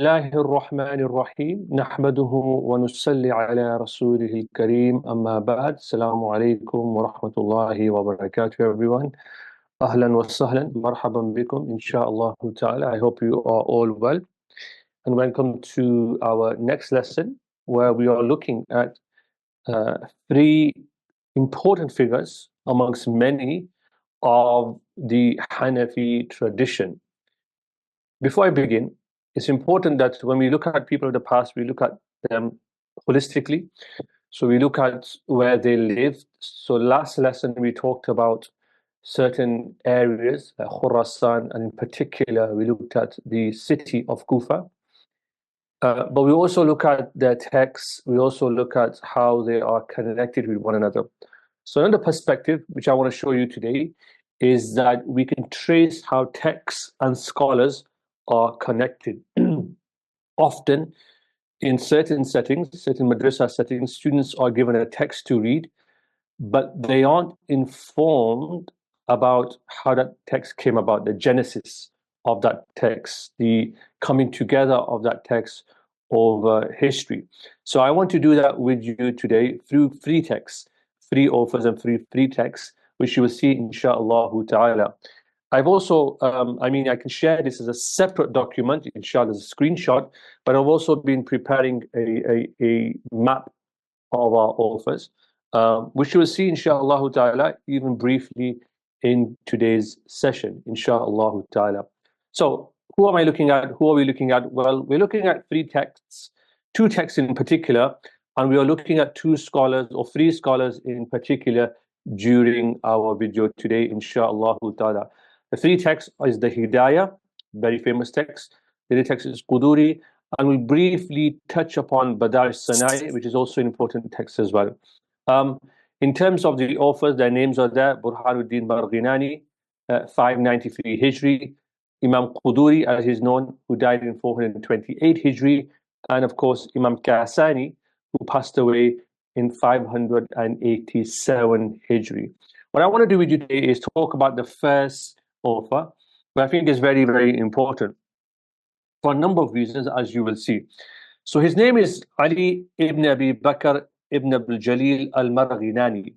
الله الرحمن الرحيم نحمده ونصلي على رسوله الكريم أما بعد السلام عليكم ورحمة الله وبركاته everyone أهلا وسهلا مرحبا بكم إن شاء الله تعالى. I hope you are all well and welcome to our next lesson where we are looking at three important figures amongst many of the Hanafi tradition. Before I begin, it's important that when we look at people of the past, we look at them holistically. So we look at where they lived. So last lesson we talked about certain areas like Khurasan, and in particular we looked at the city of Kufa. But we also look at their texts. We also look at how they are connected with one another. So another perspective which I want to show you today is that we can trace how texts and scholars are connected. Often in certain settings, certain madrasa settings, students are given a text to read, but they aren't informed about how that text came about, the genesis of that text, the coming together of that text over history. So I want to do that with you today through three texts, three authors and three texts, which you will see inshallah ta'ala. I've also, I can share this as a separate document, inshallah, as a screenshot, but I've also been preparing a map of our authors, which you will see, inshallah ta'ala, even briefly in today's session, inshallah ta'ala. So, who am I looking at? Who are we looking at? Well, we're looking at three texts, two texts in particular, and we are looking at two scholars or three scholars in particular during our video today, inshallah ta'ala. The three texts is the Hidayah, very famous text. The other text is Quduri, and we'll briefly touch upon Badar Sanai, which is also an important text as well. In terms of the authors, their names are there: Burhanuddin Barghinani, 593 Hijri; Imam Quduri, as he's known, who died in 428 Hijri; and of course, Imam Kasani, who passed away in 587 Hijri. What I want to do with you today is talk about the first author, who I think is very, very important for a number of reasons, as you will see. So his name is Ali ibn Abi Bakr ibn Abdul Jalil al-Marghinani.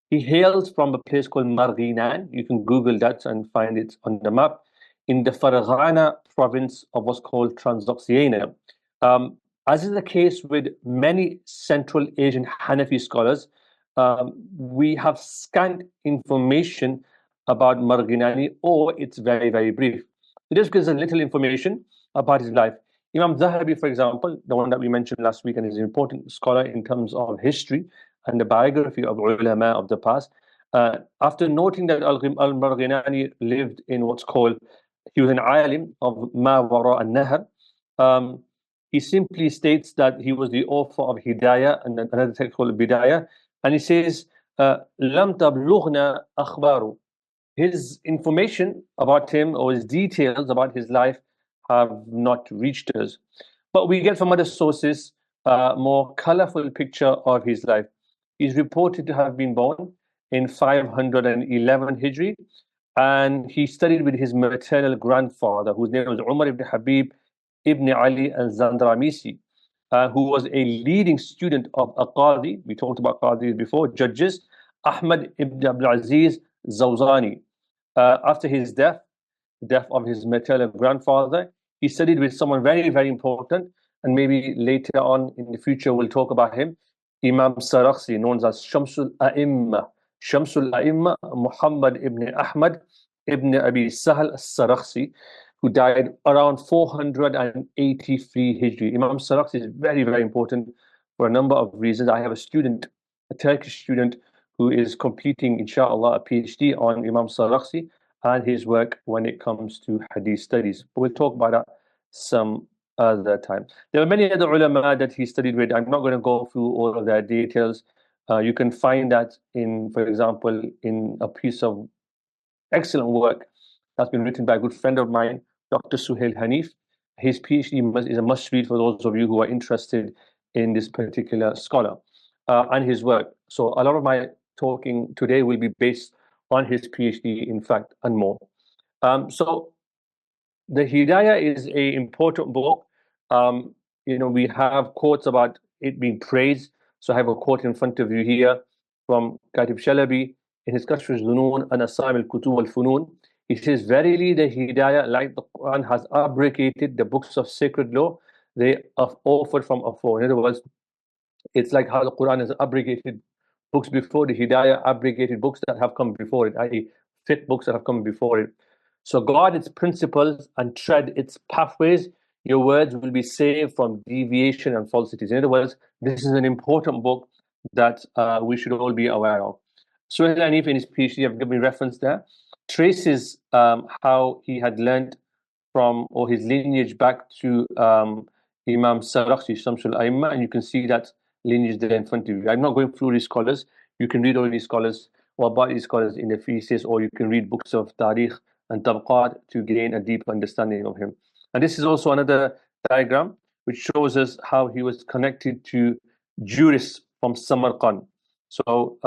He hails from a place called Marghinan. You can Google that and find it on the map in the Farghana province of what's called Transoxiana. As is the case with many Central Asian Hanafi scholars, we have scant information about Marghinani, or it's very, very brief. It just gives a little information about his life. Imam Zahabi, for example, the one that we mentioned last week, and is an important scholar in terms of history and the biography of ulama of the past, after noting that al-Marghinani lived in what's called, he was an alim of Ma Wara al-Nahr, he simply states that he was the author of Hidayah and another text called Bidayah, and he says, "Lam tablughna akhbaru." His information about him or his details about his life have not reached us. But we get from other sources a more colorful picture of his life. He's reported to have been born in 511 Hijri, and he studied with his maternal grandfather, whose name was Umar ibn Habib ibn Ali al-Zandramisi, who was a leading student of a Qadi. We talked about Qadis before, judges, Ahmad ibn Abdul Aziz Zawzani. After his death of his maternal grandfather, he studied with someone very, very important, and maybe later on in the future we'll talk about him, Imam Sarakhsi, known as Shamsul A'imma. Shamsul A'imma, Muhammad ibn Ahmad ibn Abi Sahal al-Sarakhsi, who died around 483 Hijri. Imam Sarakhsi is very, very important for a number of reasons. I have a student, a Turkish student, who is completing, inshallah, a PhD on Imam Sarakhsi and his work when it comes to hadith studies. But we'll talk about that some other time. There are many other ulama that he studied with. I'm not going to go through all of their details. You can find that in, for example, in a piece of excellent work that's been written by a good friend of mine, Dr. Suhail Hanif. His PhD is a must read for those of you who are interested in this particular scholar and his work. So a lot of my talking today will be based on his PhD, in fact, and more. So the Hidayah is an important book We have quotes about it being praised. So I have a quote in front of you here from Katib Shalabi in his Kashf al-Zunun and Asam al-Kutub al-Funun. He says, verily the Hidayah, like the Quran, has abrogated the books of sacred law they have offered from afar. In other words, it's like how the Quran has abrogated books before, the Hidayah abrogated books that have come before it, i.e., fit books that have come before it. So guard its principles and tread its pathways. Your words will be saved from deviation and falsities. In other words, this is an important book that we should all be aware of. Suhail Hanif in his PhD, I've given reference there, traces how he had learned from, or his lineage back to Imam Sarakhsi, Shamsul Aimma, and you can see that lineage there in front of you. I'm not going through these scholars. You can read all these scholars or about these scholars in the thesis, or you can read books of Tariq and Tabqat to gain a deep understanding of him. And this is also another diagram which shows us how he was connected to jurists from Samarkand. So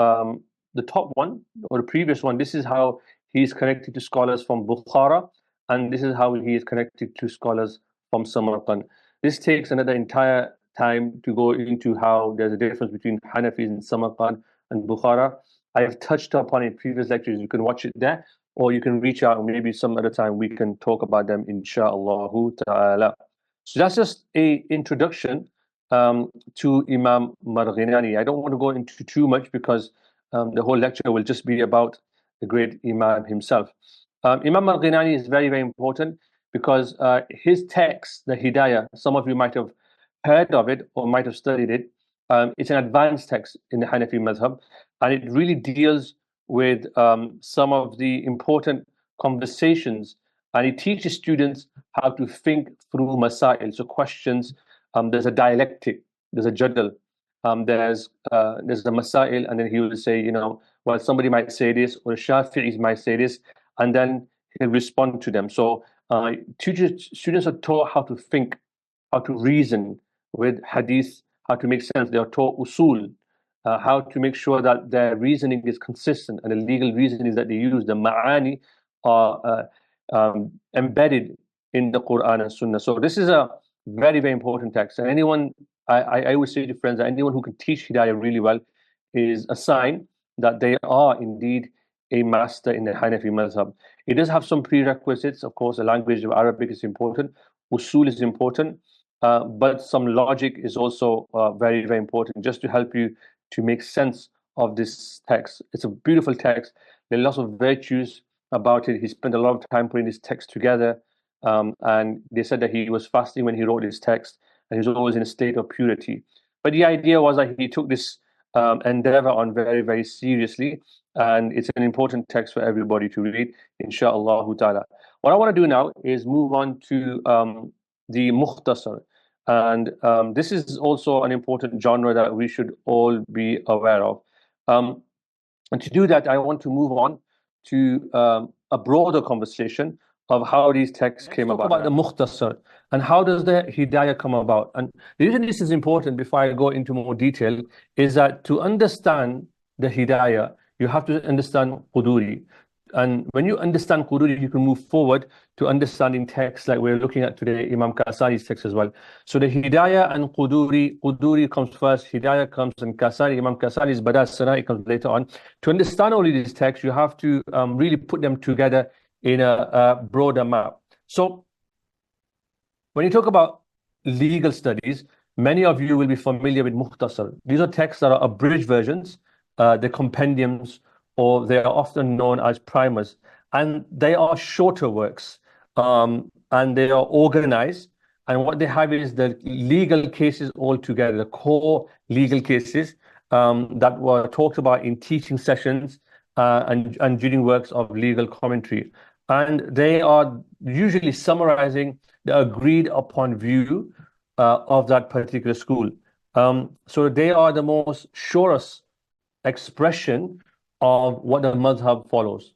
the top one, or the previous one, this is how he is connected to scholars from Bukhara, and this is how he is connected to scholars from Samarkand. This takes another entire time to go into how there's a difference between Hanafis in Samarkand and Bukhara. I have touched upon it in previous lectures. You can watch it there, or you can reach out, and maybe some other time we can talk about them, insha'Allah ta'ala. So that's just a introduction to Imam Marghinani. I don't want to go into too much because the whole lecture will just be about the great Imam himself. Imam Marghinani is very, very important because his text, the Hidayah, some of you might have heard of it or might have studied it. It's an advanced text in the Hanafi madhab, and it really deals with some of the important conversations, and it teaches students how to think through masail, so questions. There's a dialectic, there's a jadal, there's the masail, and then he will say, well, somebody might say this, or Shafi'is might say this, and then he'll respond to them. So students are taught how to think, how to reason with hadith, how to make sense. They are taught usul, how to make sure that their reasoning is consistent, and the legal reason is that they use the ma'ani are embedded in the Quran and Sunnah. So this is a very, very important text. And I always say to friends that anyone who can teach Hidayah really well is a sign that they are indeed a master in the Hanafi madhab. It does have some prerequisites. Of course, the language of Arabic is important, usul is important, but some logic is also very, very important, just to help you to make sense of this text. It's a beautiful text. There are lots of virtues about it. He spent a lot of time putting this text together, and they said that he was fasting when he wrote this text, and he was always in a state of purity. But the idea was that he took this endeavor on very, very seriously, and it's an important text for everybody to read, insha'Allah ta'ala. What I want to do now is move on to the Mukhtasar, and this is also an important genre that we should all be aware of. And to do that, I want to move on to a broader conversation of how these texts came about. Let's talk about the Mukhtasar and how does the Hidayah come about. And the reason this is important, before I go into more detail, is that to understand the Hidayah, you have to understand Quduri. And when you understand Quduri, you can move forward to understanding texts like we're looking at today, Imam Kasani's text as well. So the Hidayah and Quduri comes first, Hidayah comes, and Kasani, Imam Kasani's Bada Sana'i comes later on. To understand all of these texts, you have to really put them together in a broader map. So when you talk about legal studies, many of you will be familiar with Mukhtasar. These are texts that are abridged versions, the compendiums, or they are often known as primers, and they are shorter works, and they are organized, and what they have is the legal cases all together, the core legal cases that were talked about in teaching sessions and during works of legal commentary. And they are usually summarizing the agreed upon view of that particular school. So they are the most surest expression of what the madhab follows.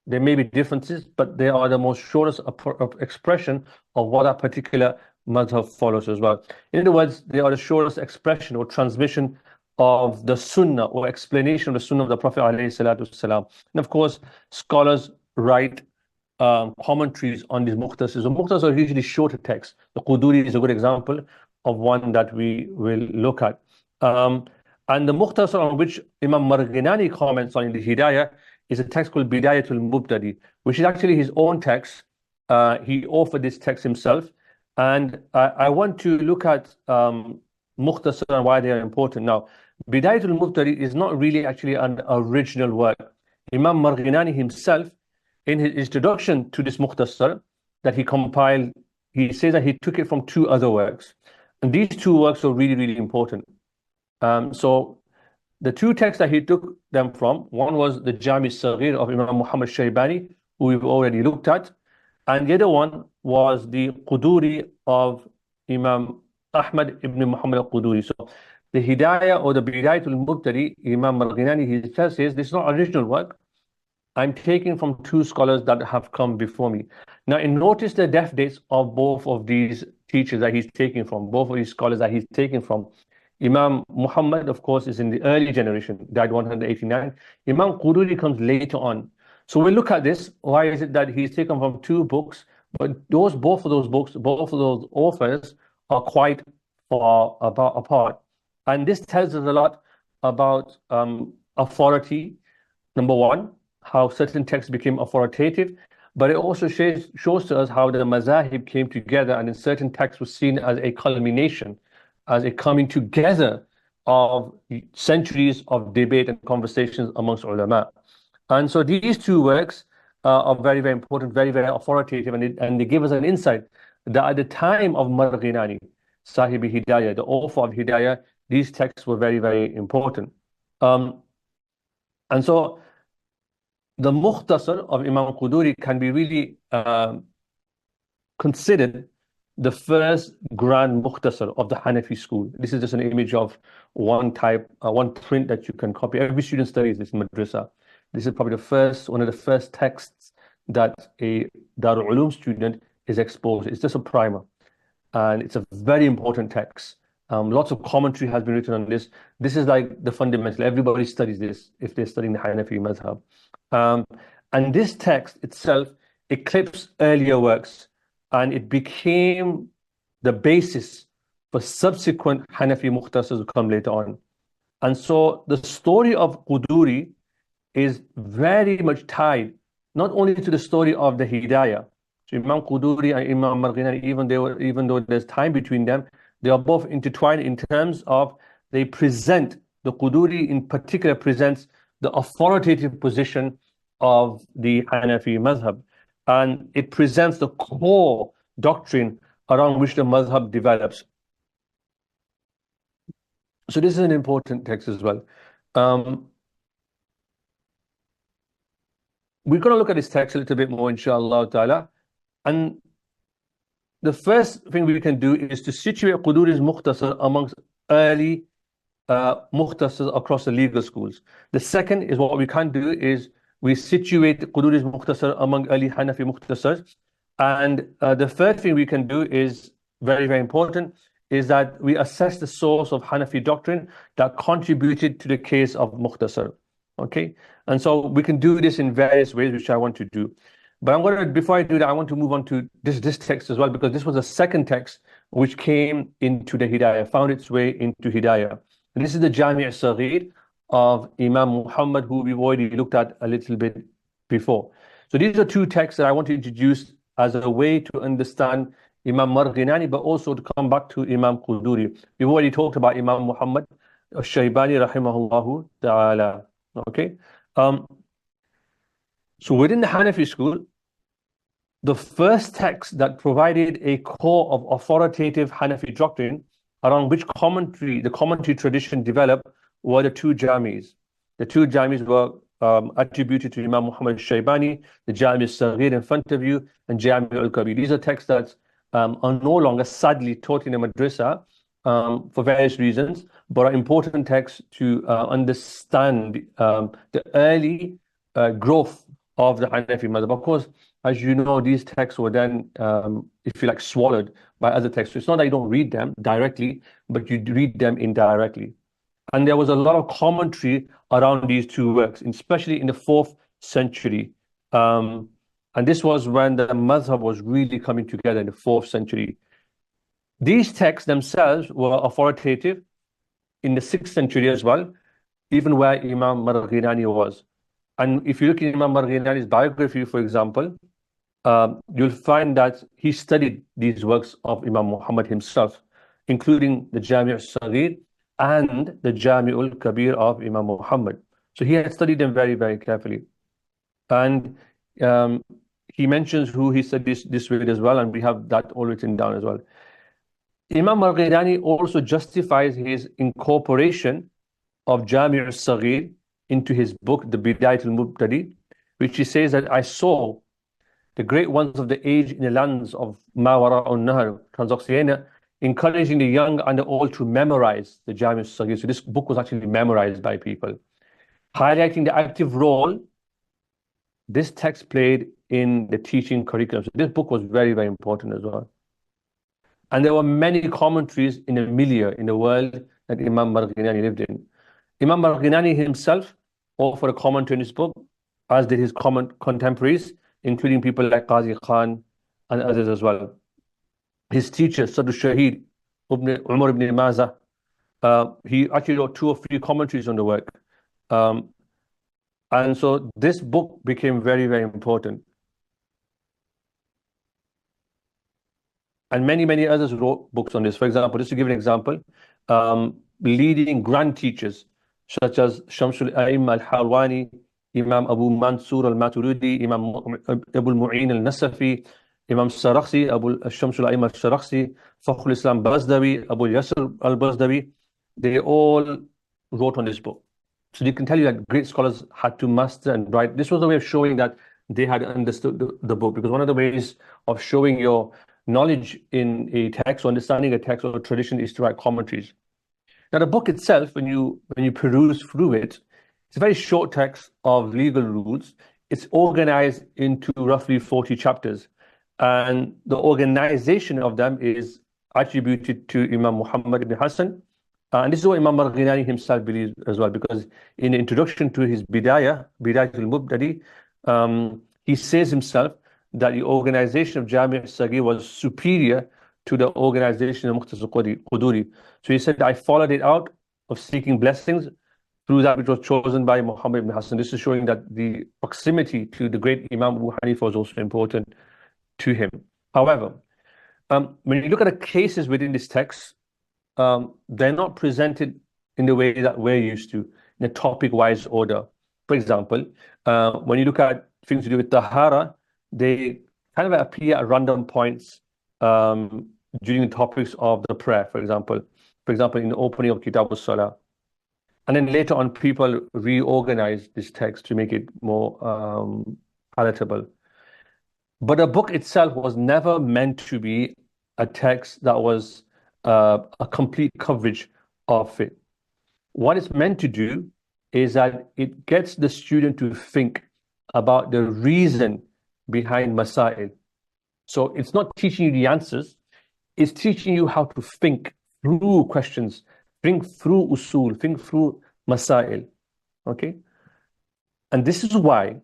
There may be differences, but they are the most surest expression of what a particular madhab follows as well. In other words, they are the surest expression or transmission of the sunnah or explanation of the sunnah of the Prophet ﷺ. And of course, scholars write commentaries on these mukhtasars. The mukhtasars are usually shorter texts. The Quduri is a good example of one that we will look at. And the mukhtasar on which Imam Marghinani comments on in the Hidayah is a text called Bidayatul Mubtadi, which is actually his own text. He authored this text himself. And I want to look at mukhtasar and why they are important. Now, Bidayatul Mubtadi is not really actually an original work. Imam Marghinani himself, in his introduction to this mukhtasar that he compiled, he says that he took it from two other works. And these two works are really, really important. So the two texts that he took them from, one was the Jami Saghir of Imam Muhammad Shaybani, who we've already looked at, and the other one was the Quduri of Imam Ahmad ibn Muhammad al-Quduri. So the Hidayah or the Bidayatul Mubtadi, Imam Marghinani himself says this is not original work. I'm taking from two scholars that have come before me. Now, notice the death dates of both of these teachers that he's taking from, both of these scholars that he's taking from. Imam Muhammad, of course, is in the early generation, died 189. Imam Quduri comes later on. So we'll look at this. Why is it that he's taken from two books, but both of those books, both of those authors are quite far apart. And this tells us a lot about authority, number one, how certain texts became authoritative, but it also shows to us how the mazahib came together, and in certain texts was seen as a culmination, as a coming together of centuries of debate and conversations amongst ulama. And so these two works are very, very important, very, very authoritative, and they give us an insight that at the time of Marghinani, Sahibi Hidayah, the author of Hidayah, these texts were very, very important. And so the Mukhtasar of Imam Quduri can be really considered the first grand Mukhtasar of the Hanafi school. This is just an image of one type, one print that you can copy. Every student studies this in madrasa. This is probably one of the first texts that a Darul Ulum student is exposed. It's just a primer. And it's a very important text. Lots of commentary has been written on this. This is like the fundamental. Everybody studies this if they're studying the Hanafi madhab. And this text itself eclipsed earlier works, and it became the basis for subsequent Hanafi mukhtasars to come later on. And so the story of Quduri is very much tied not only to the story of the Hidayah. So Imam Quduri and Imam Marghinani, even though there's time between them, they are both intertwined in terms of they present, the Quduri in particular presents the authoritative position of the Hanafi madhab, and it presents the core doctrine around which the madhab develops. So this is an important text as well. We're going to look at this text a little bit more, inshallah ta'ala. And the first thing we can do is to situate Quduri's Mukhtasar amongst early Mukhtasars across the legal schools. The second is what we can do is we situate Quduri's Mukhtasar among early Hanafi Mukhtasars. And the third thing we can do is very, very important, is that we assess the source of Hanafi doctrine that contributed to the case of Mukhtasar. Okay, and so we can do this in various ways, which I want to do. But before I do that, I want to move on to this text as well, because this was the second text which came into the Hidayah, found its way into Hidayah. And this is the Jami' Saghir of Imam Muhammad, who we've already looked at a little bit before. So these are two texts that I want to introduce as a way to understand Imam Marghinani, but also to come back to Imam Quduri. We've already talked about Imam Muhammad Shaybani, rahimahullahu ta'ala. Okay. So within the Hanafi school, the first text that provided a core of authoritative Hanafi doctrine around which the commentary tradition developed were the two Jamis. The two Jamis were attributed to Imam Muhammad Shaybani, the Jami Saghir in front of you, and Jami al-Kabir. These are texts that are no longer sadly taught in the madrasa for various reasons, but are important texts to understand the early growth of the Hanafi madhab. Of course, as you know, these texts were then, if you like, swallowed by other texts. So it's not that you don't read them directly, but you read them indirectly. And there was a lot of commentary around these two works, especially in the 4th century. And this was when the madhab was really coming together in the 4th century. These texts themselves were authoritative in the 6th century as well, even where Imam Marghinani was. And if you look at Imam Marghinani's biography, for example, you'll find that he studied these works of Imam Muhammad himself, including the Jami' al-Saghir and the Jami al-Kabir of Imam Muhammad. So he had studied them very, very carefully. And he mentions who he studied this with as well, and we have that all written down as well. Imam Marghinani also justifies his incorporation of Jami' al-Saghir into his book, the Bidayat al-Mubtadi, which he says that I saw the great ones of the age in the lands of Mawara al-Nahar, Transoxiana, encouraging the young and the old to memorize the Jami' al-Saghir. So this book was actually memorized by people, highlighting the active role this text played in the teaching curriculum. So this book was very, very important as well. And there were many commentaries in the milieu, in the world that Imam Marghinani lived in. Imam Marghinani himself offered a commentary in his book, as did his contemporaries, including people like Qazi Khan and others as well. His teacher, Sadr Shahid, Umar ibn Maza, he actually wrote 2 or 3 commentaries on the work. And so this book became very, very important. And many, many others wrote books on this. For example, just to give an example, leading grand teachers such as Shamsul A'im al-Harwani, Imam Abu Mansur al-Maturidi, Imam Abu al-Mu'in al-Nasafi, Imam Sarakhsi, Abu Shamsul A'im al-Sarakhsi, Fakhrul Islam Bazdawi, Abu Yasir al-Bazdawi, they all wrote on this book. So you can tell you that great scholars had to master and write. This was a way of showing that they had understood the book, because one of the ways of showing your knowledge in a text or understanding a text or a tradition is to write commentaries. Now, the book itself, when you peruse through it, it's a very short text of legal rules. It's organized into roughly 40 chapters. And the organization of them is attributed to Imam Muhammad ibn Hassan. And this is what Imam Marghinani himself believes as well, because in the introduction to his Bidayat al-Mubtadi, he says himself that the organization of Jami' al-Saghir was superior to the organization of Mukhtasar Quduri. So he said, I followed it out of seeking blessings through that which was chosen by Muhammad ibn Hassan. This is showing that the proximity to the great Imam Abu Hanifa was also important to him. However, when you look at the cases within this text, they're not presented in the way that we're used to, in a topic-wise order. For example, when you look at things to do with Tahara, they kind of appear at random points during the topics of the prayer, for example, in the opening of Kitab al-Salah. And then later on, people reorganize this text to make it more palatable. But the book itself was never meant to be a text that was a complete coverage of it. What it's meant to do is that it gets the student to think about the reason behind Masail. So it's not teaching you the answers, it's teaching you how to think through questions, think through usul, think through Masail. Okay? And this is why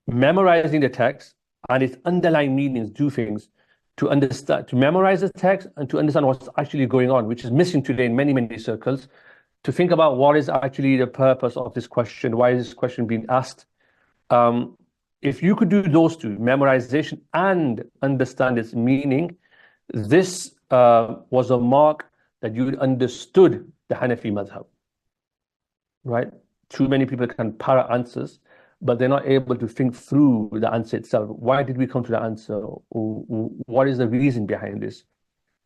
memorizing the text and its underlying meanings do things to understand, to memorize the text and to understand what's actually going on, which is missing today in many, many circles, to think about what is actually the purpose of this question, why is this question being asked. If you could do those two, memorization and understand its meaning, this was a mark that you understood the Hanafi madhab, right? Too many people can para answers, but they're not able to think through the answer itself. Why did we come to the answer? What is the reason behind this?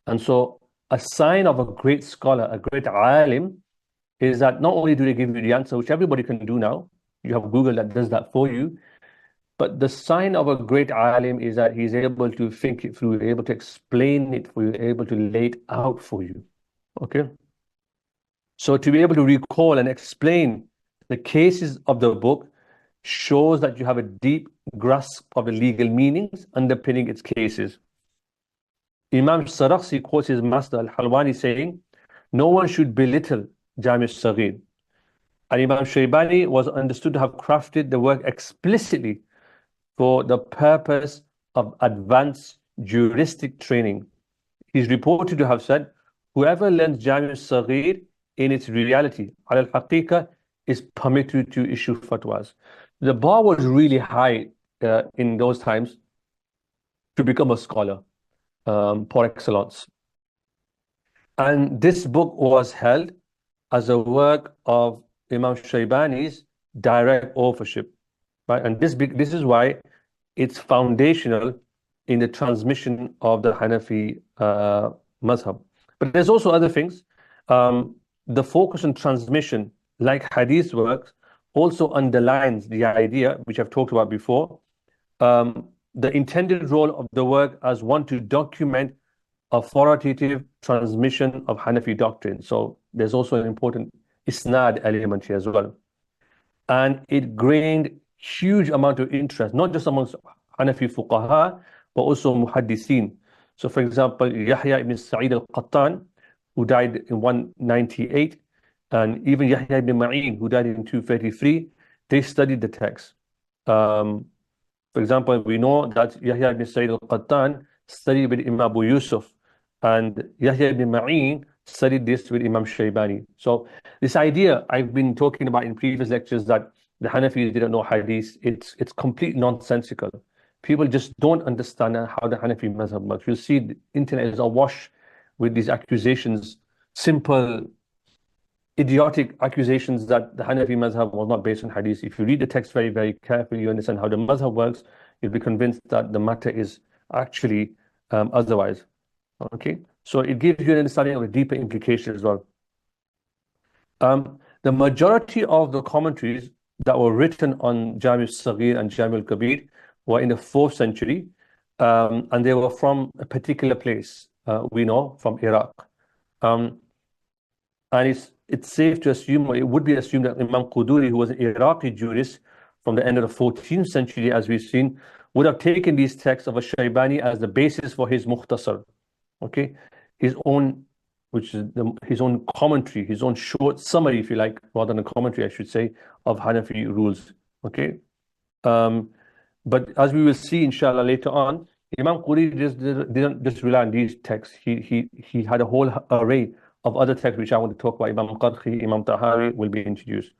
And so a sign of a great scholar, a great alim, is that not only do they give you the answer, which everybody can do now, you have Google that does that for you, but the sign of a great alim is that he's able to think it through, able to explain it for you, able to lay it out for you. Okay? So to be able to recall and explain the cases of the book shows that you have a deep grasp of the legal meanings underpinning its cases. Imam Sarakhsi quotes his master Al-Halwani saying, no one should belittle Jami' al-Saghir. And Imam Shaybani was understood to have crafted the work explicitly for the purpose of advanced juristic training. He's reported to have said, whoever learns Jami al-Saghir in its reality, al-haqiqah, is permitted to issue fatwas. The bar was really high in those times to become a scholar par excellence. And this book was held as a work of Imam Shaybani's direct authorship, right? And this is why it's foundational in the transmission of the Hanafi mazhab. But there's also other things. The focus on transmission, like hadith works, also underlines the idea, which I've talked about before, the intended role of the work as one to document authoritative transmission of Hanafi doctrine. So there's also an important isnad element here as well. And it gained huge amount of interest, not just amongst Hanafi fuqaha, but also muhaddithin. So for example, Yahya ibn Sa'id al-Qattan, who died in 198, and even Yahya ibn Ma'in, who died in 233, they studied the text. For example, we know that Yahya ibn Sa'id al-Qattan studied with Imam Abu Yusuf, and Yahya ibn Ma'in studied this with Imam Shaybani. So this idea I've been talking about in previous lectures that the Hanafis didn't know hadith, it's complete nonsensical. People just don't understand how the Hanafi mazhab works. You'll see the internet is awash with these accusations, simple, idiotic accusations that the Hanafi mazhab was not based on hadith. If you read the text very, very carefully, you understand how the mazhab works, you'll be convinced that the matter is actually otherwise. Okay, so it gives you an understanding of the deeper implications as well. The majority of the commentaries that were written on Jami al-Saghir and Jami al-Kabir were in the 4th century, and they were from a particular place, we know, from Iraq. And it's safe to assume, or it would be assumed, that Imam Quduri, who was an Iraqi jurist from the end of the 14th century, as we've seen, would have taken these texts of Shaybani as the basis for his mukhtasar. Okay, his own, his own commentary, his own short summary, if you like, rather than a commentary, I should say, of Hanafi rules. Okay, but as we will see, inshallah, later on, Imam Quri didn't just rely on these texts. He had a whole array of other texts which I want to talk about. Imam Qarqi, Imam Tahari will be introduced.